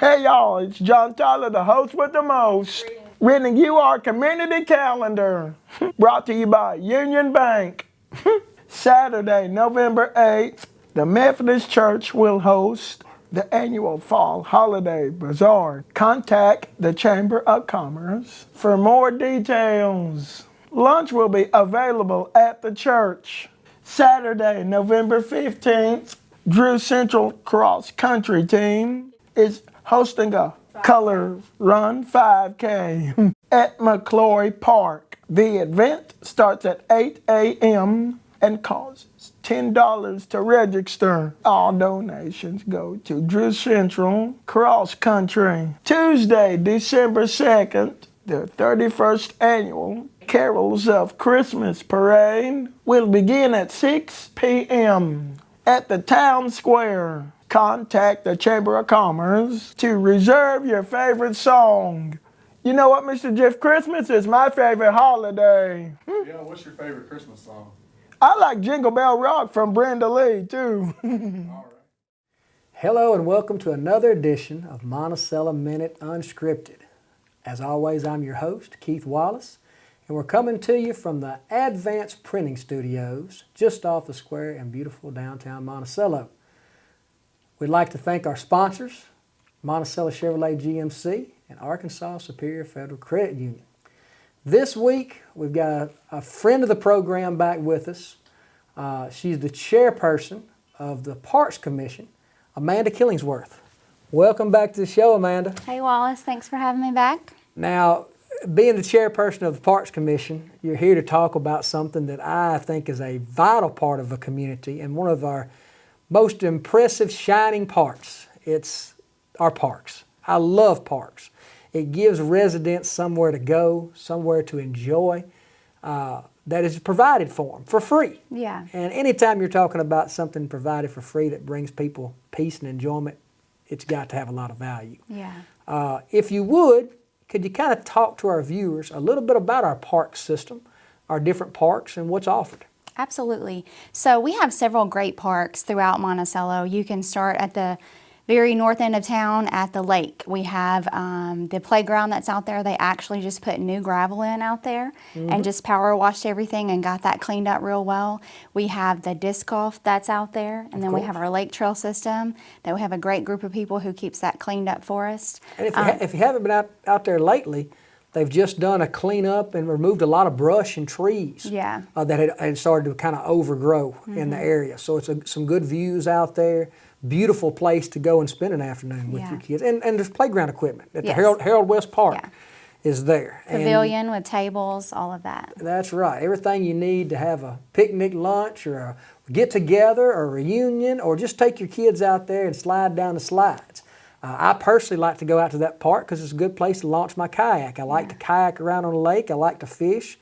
Hey y'all, it's John Tyler, the host with the most, reading you our community calendar, brought to you by Union Bank. Saturday, November 8th, the Methodist Church will host the annual Fall Holiday Bazaar. Contact the Chamber of Commerce for more details. Lunch will be available at the church. Saturday, November 15th, Drew Central Cross Country Team is hosting a color run 5K at McCloy Park. The event starts at 8 a.m. and costs $10 to register. All donations go to Drew Central Cross Country. Tuesday, December 2nd, the 31st annual Carols of Christmas Parade will begin at 6 p.m. at the Town Square. Contact the Chamber of Commerce to reserve your favorite song. You know what, Mr. Jeff? Christmas is my favorite holiday. Yeah, what's your favorite Christmas song? I like Jingle Bell Rock from Brenda Lee, too. All right. Hello and welcome to another edition of Monticello Minute Unscripted. As always, I'm your host, Keith Wallace, and we're coming to you from the Advanced Printing Studios just off the square in beautiful downtown Monticello. We'd like to thank our sponsors, Monticello Chevrolet GMC and Arkansas Superior Federal Credit Union. This week, we've got a friend of the program back with us. She's the chairperson of the Parks Commission, Amanda Killingsworth. Welcome back to the show, Amanda. Hey, Wallace. Thanks for having me back. Now, being the chairperson of the Parks Commission, you're here to talk about something that I think is a vital part of a community and one of our most impressive, shining parts. It's our parks. I love parks. It gives residents somewhere to go, somewhere to enjoy, that is provided for them for free. Yeah. And anytime you're talking about something provided for free that brings people peace and enjoyment, it's got to have a lot of value. Yeah. If you would, could you kind of talk to our viewers a little bit about our park system, our different parks, and what's offered? Absolutely. So we have several great parks throughout Monticello. You can start at the very north end of town at the lake. We have the playground that's out there. They actually just put new gravel in out there and just power washed everything and got that cleaned up real well. We have the disc golf that's out there, and then we have our lake trail system that we have a great group of people who keeps that cleaned up for us. And if you haven't been out there lately, they've just done a cleanup and removed a lot of brush and trees that had started to kind of overgrow in the area. So it's some good views out there. Beautiful place to go and spend an afternoon with your kids. And there's playground equipment at the Harold West Park is there. Pavilion with tables, all of that. That's right. Everything you need to have a picnic lunch or a get-together or a reunion, or just take your kids out there and slide down the slides. I personally like to go out to that park because it's a good place to launch my kayak. I like to kayak around on the lake. I like to fish.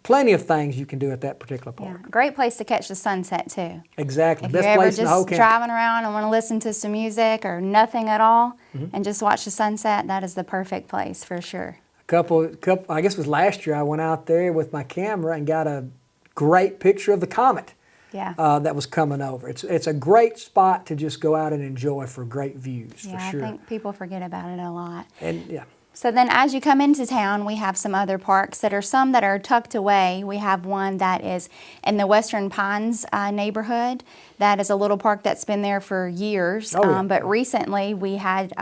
Plenty of things you can do at that particular park. Yeah. Great place to catch the sunset too. Exactly. If Best you're ever place in the whole just county. driving around and want to listen to some music or nothing at all and just watch the sunset, that is the perfect place for sure. Couple, I guess it was last year, I went out there with my camera and got a great picture of the comet that was coming over. It's a great spot to just go out and enjoy for great views, for sure. I think people forget about it a lot. And So then as you come into town, we have some other parks that are some that are tucked away. We have one that is in the Western Pines neighborhood. That is a little park that's been there for years. But recently we had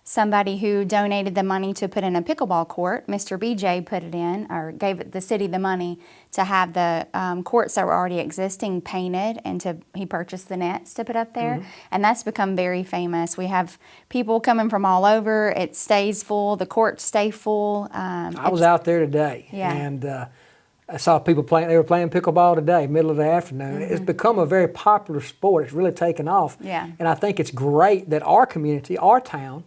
somebody who donated the money to put in a pickleball court. Mr. BJ put it in, or gave the city the money to have the courts that were already existing painted, and he purchased the nets to put up there. And that's become very famous. We have people coming from all over. It stays full. The courts stay full. I was out there today, and I saw people playing. They were playing pickleball today, middle of the afternoon. It's become a very popular sport. It's really taken off. And I think it's great that our community, our town,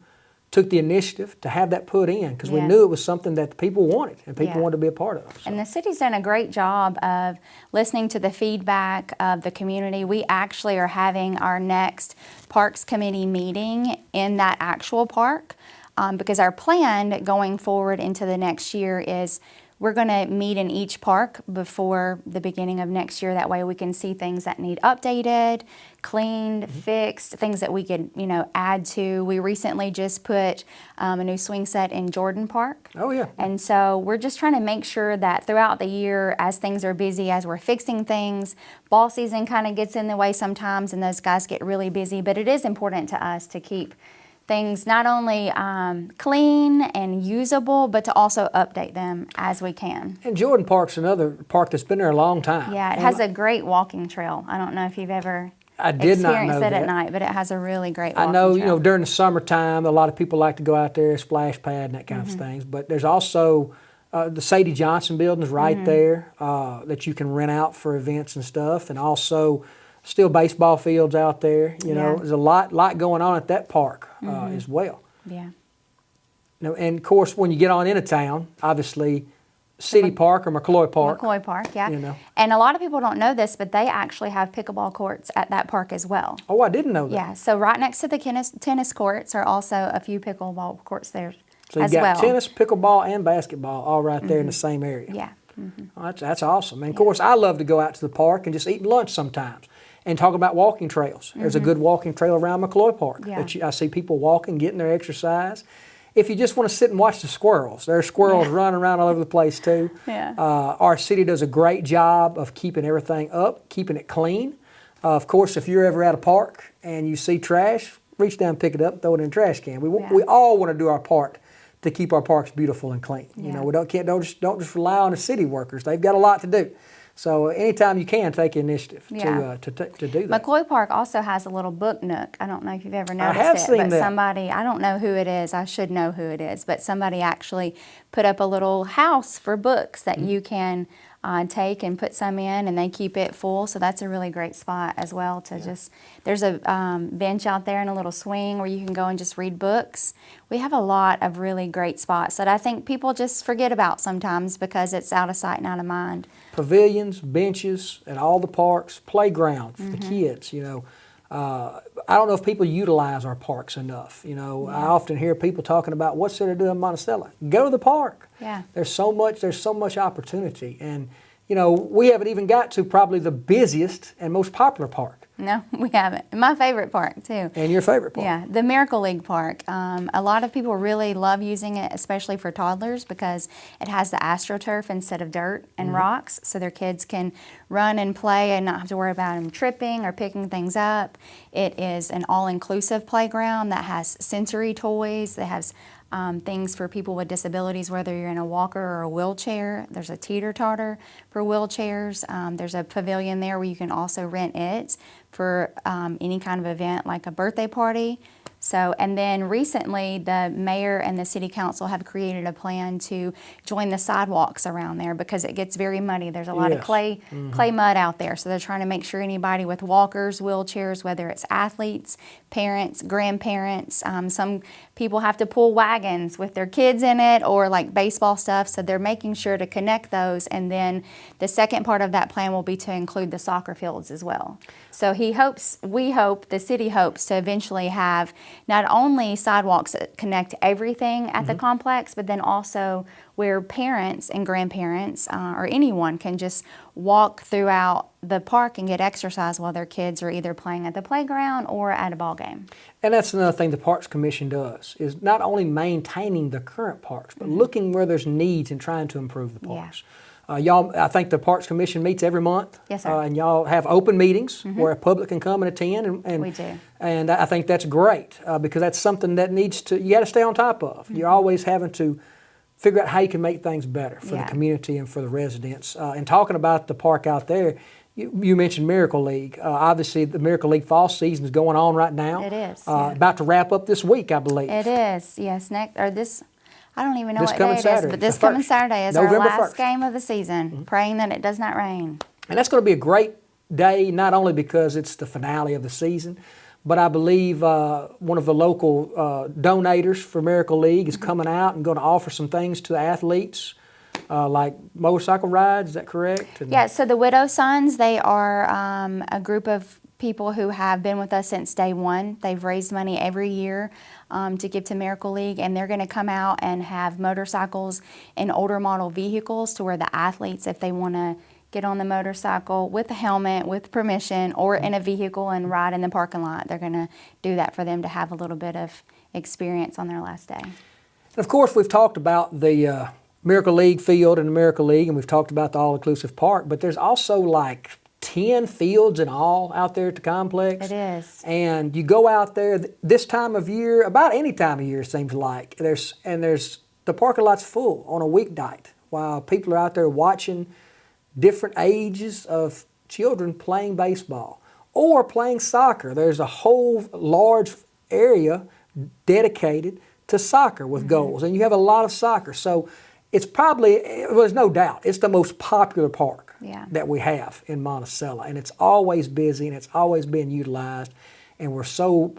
took the initiative to have that put in, because we knew it was something that people wanted and people wanted to be a part of. So. And the city's done a great job of listening to the feedback of the community. We actually are having our next Parks Committee meeting in that actual park, because our plan going forward into the next year is we're going to meet in each park before the beginning of next year. That way we can see things that need updated, cleaned, fixed, things that we could, add to. We recently just put a new swing set in Jordan Park. Oh, yeah. And so we're just trying to make sure that throughout the year, as things are busy, as we're fixing things, ball season kind of gets in the way sometimes and those guys get really busy. But it is important to us to keep things not only clean and usable, but to also update them as we can. And Jordan Park's another park that's been there a long time. Yeah, it has a great walking trail. I don't know if you've ever I did not experienced know it that. at night, but it has a really great I walking know, trail. during the summertime, a lot of people like to go out there, splash pad and that kind of things. But there's also the Sadie Johnson building is right there that you can rent out for events and stuff, and also still baseball fields out there. Yeah. There's a lot going on at that park as well. Yeah. And of course, when you get on into town, obviously, City Park or McCloy Park. McCloy Park, yeah. You know. And a lot of people don't know this, but they actually have pickleball courts at that park as well. Oh, I didn't know that. Yeah, so right next to the tennis courts are also a few pickleball courts there So you as got well. tennis, pickleball, and basketball all right there in the same area. Yeah. Oh, that's awesome. And of course, I love to go out to the park and just eat lunch sometimes and talk about walking trails. There's a good walking trail around McCloy Park. Yeah. I see people walking, getting their exercise. If you just want to sit and watch the squirrels, there are squirrels running around all over the place too. Yeah. Our city does a great job of keeping everything up, keeping it clean. Of course, if you're ever at a park and you see trash, reach down, pick it up, throw it in the trash can. We all want to do our part to keep our parks beautiful and clean. Yeah. We don't just rely on the city workers. They've got a lot to do. So anytime you can, take initiative to do that. McCloy Park also has a little book nook. I don't know if you've ever noticed have it, seen but that. somebody, I don't know who it is, I should know who it is, but somebody actually put up a little house for books that you can take and put some in, and they keep it full. So that's a really great spot as well to just, there's a bench out there and a little swing where you can go and just read books. We have a lot of really great spots that I think people just forget about sometimes because it's out of sight and out of mind. Pavilions, benches at all the parks, playground for the kids, I don't know if people utilize our parks enough. I often hear people talking about what's there to do in Monticello. Go to the park. Yeah. There's so much opportunity. And, we haven't even got to probably the busiest and most popular park. No, we haven't. My favorite park too. And your favorite park. Yeah, the Miracle League Park. A lot of people really love using it, especially for toddlers, because it has the AstroTurf instead of dirt and rocks, so their kids can run and play and not have to worry about them tripping or picking things up. It is an all-inclusive playground that has sensory toys, that has things for people with disabilities, whether you're in a walker or a wheelchair. There's a teeter-totter for wheelchairs. There's a pavilion there where you can also rent it for any kind of event like a birthday party. So, and then recently the mayor and the city council have created a plan to join the sidewalks around there because it gets very muddy. There's a lot of clay mud out there. So they're trying to make sure anybody with walkers, wheelchairs, whether it's athletes, parents, grandparents, some people have to pull wagons with their kids in it or like baseball stuff. So they're making sure to connect those. And then the second part of that plan will be to include the soccer fields as well. So we hope, the city hopes to eventually have not only sidewalks that connect everything at the complex, but then also where parents and grandparents or anyone can just walk throughout the park and get exercise while their kids are either playing at the playground or at a ball game. And that's another thing the Parks Commission does, is not only maintaining the current parks, but looking where there's needs and trying to improve the parks. I think the Parks Commission meets every month. Yes, sir. And y'all have open meetings where a public can come and attend. And We do. And I think that's great because that's something that you got to stay on top of. You're always having to figure out how you can make things better for the community and for the residents. And talking about the park out there, you mentioned Miracle League. Obviously, the Miracle League fall season is going on right now. It is. About to wrap up this week, I believe. It is, yes. I don't even know This what coming day it is, Saturday, but this the coming 1st, Saturday is November our last 1st. game of the season, praying that it does not rain. And that's going to be a great day, not only because it's the finale of the season, but I believe one of the local donators for Miracle League is coming out and going to offer some things to the athletes, like motorcycle rides. Is that correct? Yeah, so the Widow Sons, they are a group of people who have been with us since day one. They've raised money every year to give to Miracle League, and they're going to come out and have motorcycles and older model vehicles to where the athletes, if they want to get on the motorcycle with a helmet, with permission, or in a vehicle and ride in the parking lot, they're going to do that for them to have a little bit of experience on their last day. And of course, we've talked about the Miracle League field and the Miracle League, and we've talked about the all-inclusive park, but there's also like 10 fields in all out there at the complex. It is. And you go out there this time of year, about any time of year it seems like, there's the parking lot's full on a weeknight while people are out there watching different ages of children playing baseball or playing soccer. There's a whole large area dedicated to soccer with goals, and you have a lot of soccer. So it's probably, well, there's no doubt, it's the most popular park that we have in Monticello, and it's always busy and it's always being utilized, and we're so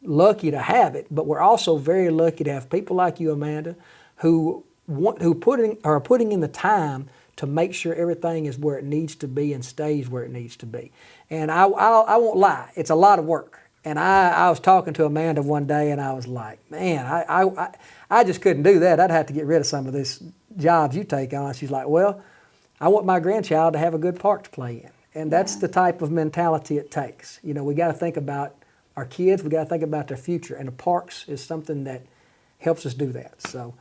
lucky to have it, but we're also very lucky to have people like you, Amanda, who are putting in the time to make sure everything is where it needs to be and stays where it needs to be. And I won't lie, it's a lot of work. And I was talking to Amanda one day, and I was like, man, I just couldn't do that. I'd have to get rid of some of these jobs you take on. She's like, well, I want my grandchild to have a good park to play in. And that's the type of mentality it takes. You know, we got to think about our kids. We got to think about their future. And the parks is something that helps us do that. So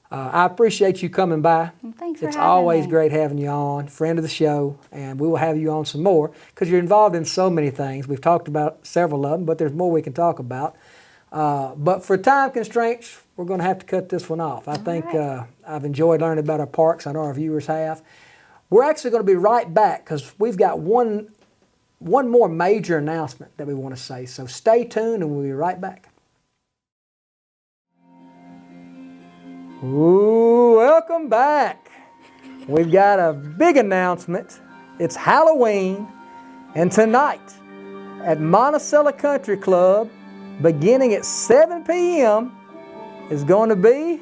I appreciate you coming by. Thanks for It's having always me. great having you on, friend of the show, and we will have you on some more because you're involved in so many things. We've talked about several of them, but there's more we can talk about. But for time constraints, we're going to have to cut this one off. I think I've enjoyed learning about our parks. I know our viewers have. We're actually going to be right back because we've got one more major announcement that we want to say. So stay tuned and we'll be right back. Ooh, welcome back. We've got a big announcement. It's Halloween, and tonight at Monticello Country Club, beginning at 7 p.m., is going to be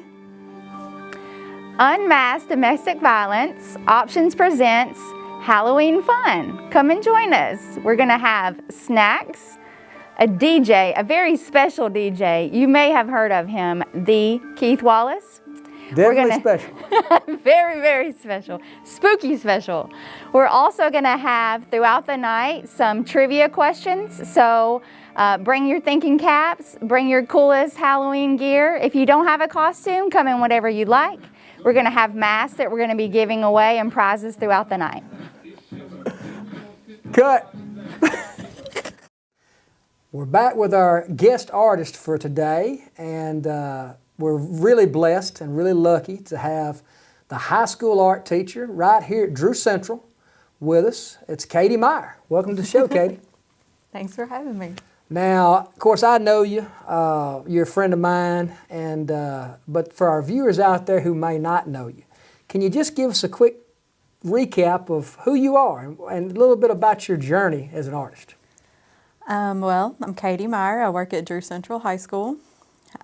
Unmasked Domestic Violence. Options presents Halloween Fun. Come and join us. We're going to have snacks, a DJ, a very special DJ. You may have heard of him, the Keith Wallace. definitely special. Very, very special. Spooky special. We're also going to have throughout the night some trivia questions. So bring your thinking caps, bring your coolest Halloween gear. If you don't have a costume, come in whatever you like. We're going to have masks that we're going to be giving away and prizes throughout the night. Cut. We're back with our guest artist for today, and we're really blessed and really lucky to have the high school art teacher right here at Drew Central with us. It's Katie Meier. Welcome to the show, Katie. Thanks for having me. Now, of course, I know you. You're a friend of mine, and but for our viewers out there who may not know you, can you just give us a quick recap of who you are and a little bit about your journey as an artist? Well, I'm Katie Meier. I work at Drew Central High School.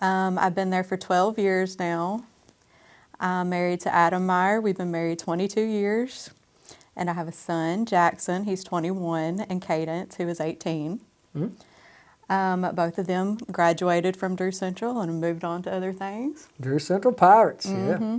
I've been there for 12 years now. I'm married to Adam Meier. We've been married 22 years. And I have a son, Jackson. He's 21, and Cadence, who is 18. Mm-hmm. Both of them graduated from Drew Central and moved on to other things. Drew Central Pirates, Mm-hmm. yeah.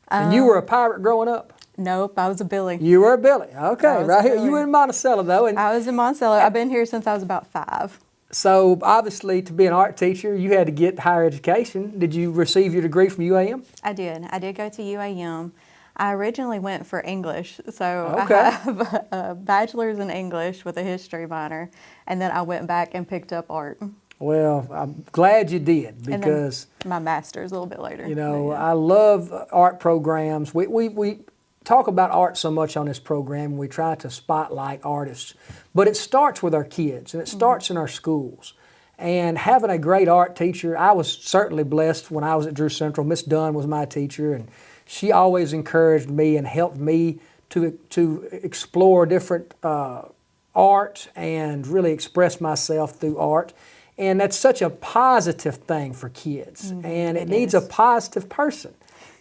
And you were a pirate growing up? Nope, I was a Billy. You were a Billy. Okay, I was right a here. Billy. You were in Monticello, though. And I was in Monticello. I've been here since I was about 5. so, obviously, to be an art teacher, you had to get higher education. Did you receive your degree from UAM? I did. I did go to UAM. I originally went for English, so Okay. I have a bachelor's in English with a history minor, and then I went back and picked up art. Well, I'm glad you did And then because, my master's a little bit later. you know, But yeah. I love art programs. We talk about art so much on this program. We try to spotlight artists, but it starts with our kids and it starts in our schools. And having a great art teacher, I was certainly blessed when I was at Drew Central. Miss Dunn was my teacher, and she always encouraged me and helped me to explore different art and really express myself through art. And that's such a positive thing for kids. And it needs a positive person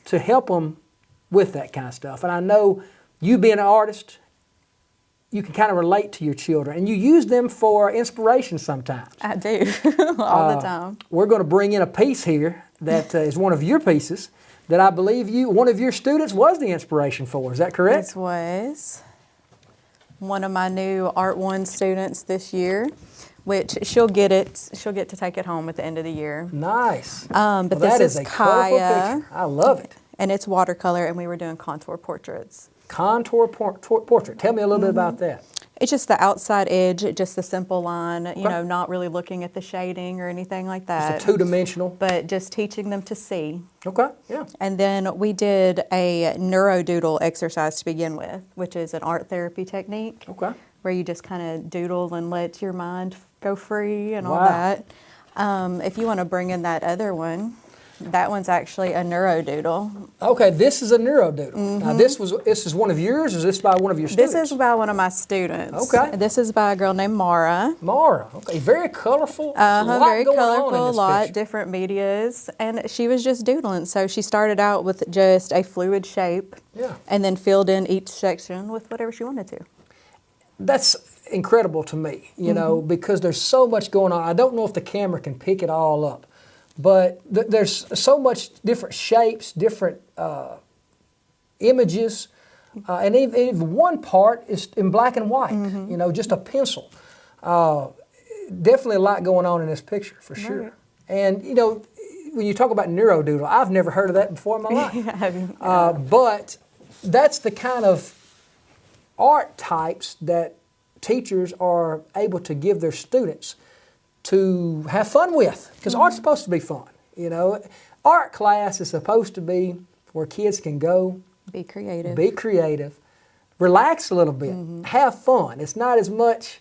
to help them with that kind of stuff. And I know you being an artist, you can kind of relate to your children, and you use them for inspiration sometimes. I do, all the time. We're going to bring in a piece here that is one of your pieces that I believe one of your students was the inspiration for. Is that correct? This was one of my new Art 1 students this year, which she'll get to take it home at the end of the year. Nice. But Well, this that is a colorful Kaya, picture. I love it. and it's watercolor, and we were doing contour portraits. Contour portrait. Tell me a little bit about that. It's just the outside edge, just the simple line, you know, not really looking at the shading or anything like that. It's a two-dimensional. But just teaching them to see. Okay, yeah. And then we did a neurodoodle exercise to begin with, which is an art therapy technique. Okay. Where you just kind of doodle and let your mind go free and all Wow. that. If you want to bring in that other one, that one's actually a neurodoodle. Okay, this is a neurodoodle. Now this is one of yours, or is this by one of your students? This is by one of my students. Okay. This is by a girl named Mara. Mara. Okay, very colorful. There's a lot Very going on in colorful, a this lot, picture. different medias. And she was just doodling. So she started out with just a fluid shape. Yeah. And then filled in each section with whatever she wanted to. That's incredible to me, you know, because there's so much going on. I don't know if the camera can pick it all up, but there's so much different shapes, different images, and even one part is in black and white, you know, just a pencil. Definitely a lot going on in this picture, for sure. Right. And, you know, when you talk about neurodoodle, I've never heard of that before in my life. But that's the kind of art types that teachers are able to give their students to have fun with, because art's supposed to be fun. You know, art class is supposed to be where kids can go, Be creative. be creative, relax a little bit, have fun. It's not as much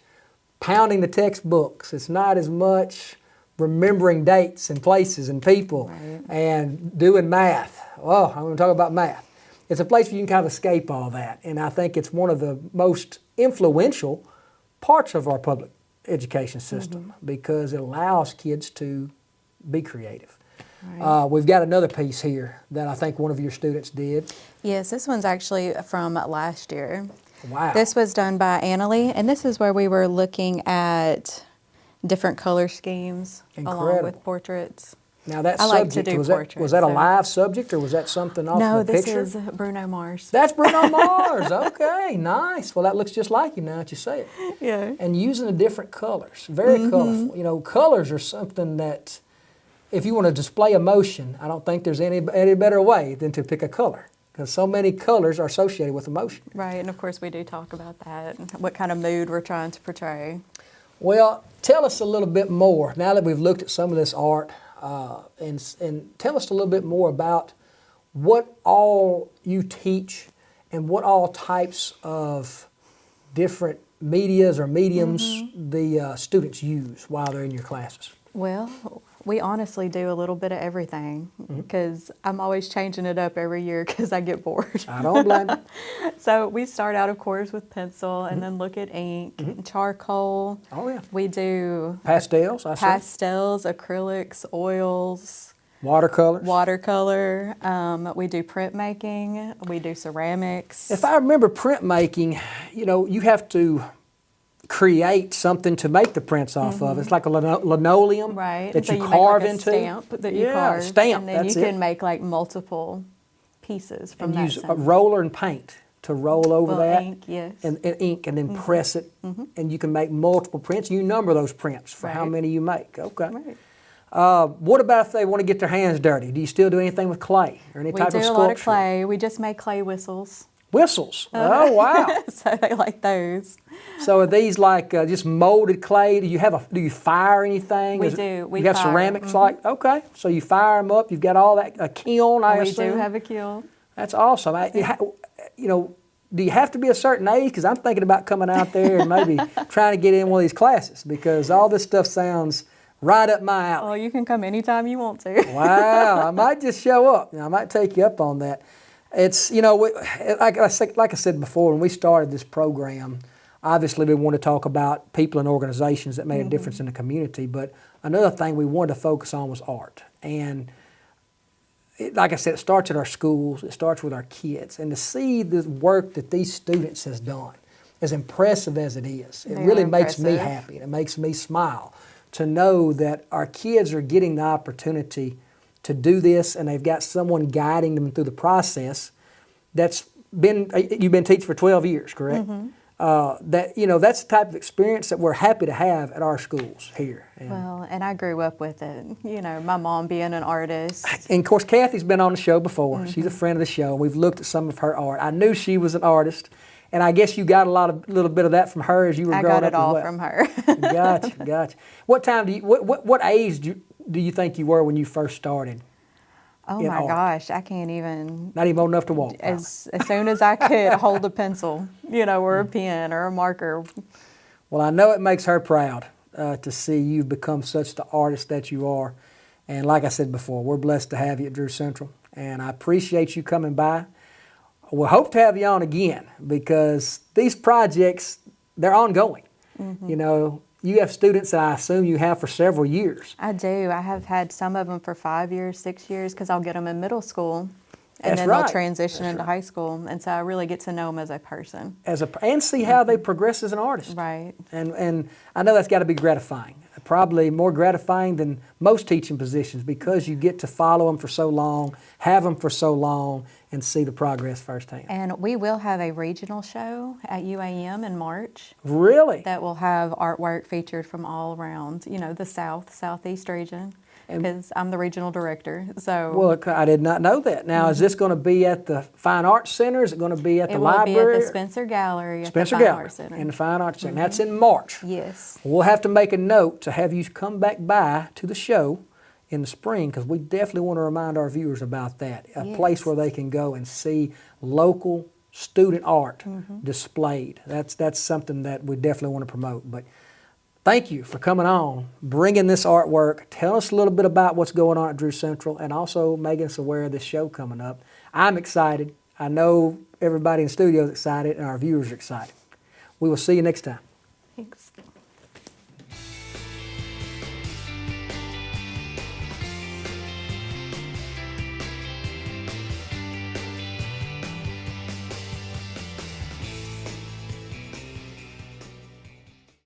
pounding the textbooks. It's not as much remembering dates and places and people and doing math. Oh, I'm going to talk about math. It's a place where you can kind of escape all that, and I think it's one of the most influential parts of our public education system because it allows kids to be creative. Right. We've got another piece here that I think one of your students did. Yes, this one's actually from last year. Wow. This was done by Annalie, and this is where we were looking at different color schemes along Incredible. with portraits. Now that I like to subject, do was portraits, that a so- live subject or was that something off No, the this picture? is Bruno Mars. That's Bruno Mars. Okay, nice. Well, that looks just like you now that you say it. Yeah. And using the different colors, very colorful. You know, colors are something that, if you want to display emotion, I don't think there's any better way than to pick a color, because so many colors are associated with emotion. Right, and of course we do talk about that, and what kind of mood we're trying to portray. Well, tell us a little bit more, now that we've looked at some of this art, and tell us a little bit more about what all you teach and what all types of different medias or mediums the students use while they're in your classes. Well, we honestly do a little bit of everything because I'm always changing it up every year because I get bored. I don't blame you. So we start out, of course, with pencil and then look at ink, charcoal. Oh, yeah. We do Pastels, I see. pastels, acrylics, oils, Watercolors. watercolor. We do printmaking. We do ceramics. If I remember printmaking, you know, you have to create something to make the prints off of. It's like a linoleum Right. that So you make carve like a into. stamp that you Yeah, carve. stamp, And then that's you can it. make like multiple pieces from And that use a symbol. roller and paint to roll over Well, that. ink, yes. And ink, and then press it, and you can make multiple prints. You number those prints for how Right. many you make. Okay. Right. What about if they want to get their hands dirty? Do you still do anything with clay or any We type do of a sculpture? lot of clay. We just make clay whistles. Whistles. Oh wow! So they like those. So are these like just molded clay? Do you fire anything? We Is it- do. We you have fire. Mm-hmm. ceramics like okay. So you fire them up. You've got all that a kiln. I We assume. do have a kiln. That's awesome. You know, do you have to be a certain age? Because I'm thinking about coming out there and maybe trying to get in one of these classes because all this stuff sounds right up my alley. Oh, you can come anytime you want to. Wow, I might just show up. I might take you up on that. It's, you know, like I said before, when we started this program, obviously we want to talk about people and organizations that made a difference in the community, but another thing we wanted to focus on was art. And like I said, it starts at our schools, it starts with our kids, and to see the work that these students has done as impressive as it is, it They really are makes me impressive. happy. It makes me smile to know that our kids are getting the opportunity to do this, and they've got someone guiding them through the process. That's been you've been teaching for 12 years, correct? That that's the type of experience that we're happy to have at our schools here. Well, and I grew up with it. My mom being an artist. And of course, Kathy's been on the show before. She's a friend of the show. We've looked at some of her art. I knew she was an artist, and I guess you got little bit of that from her as you were I growing got up it all as well. from her. Gotcha. What time what age do you think you were when you first started? Oh In my art. gosh, I can't even. Not even old enough to walk. probably. As soon as I could hold a pencil, or a pen or a marker. Well, I know it makes her proud to see you become such the artist that you are. And like I said before, we're blessed to have you at Drew Central. And I appreciate you coming by. We'll hope to have you on again because these projects, they're ongoing. You have students that I assume you have for several years. I do. I have had some of them for 5 years, 6 years, because I'll get them in middle school. And That's then right. they'll transition That's into right. high school. And so I really get to know them as a person. And see how they progress as an artist. Right. And I know that's got to be gratifying. Probably more gratifying than most teaching positions because you get to follow them for so long, have them for so long, and see the progress firsthand. And we will have a regional show at UAM in March Really? that will have artwork featured from all around, the Southeast region, because I'm the regional director. So Well, I did not know that. Now, is this going to be at the Fine Arts Center? Is it going to be at it the will library? be at the Spencer Gallery Spencer at the Fine Gallery Arts Center. in the Fine Arts Center. That's in March. Yes. We'll have to make a note to have you come back by to the show in the spring because we definitely want to remind our viewers about that. A place Yes. where they can go and see local student art displayed. That's something that we definitely want to promote. But thank you for coming on, bringing this artwork. Tell us a little bit about what's going on at Drew Central and also making us aware of this show coming up. I'm excited. I know everybody in the studio is excited and our viewers are excited. We will see you next time. Thanks.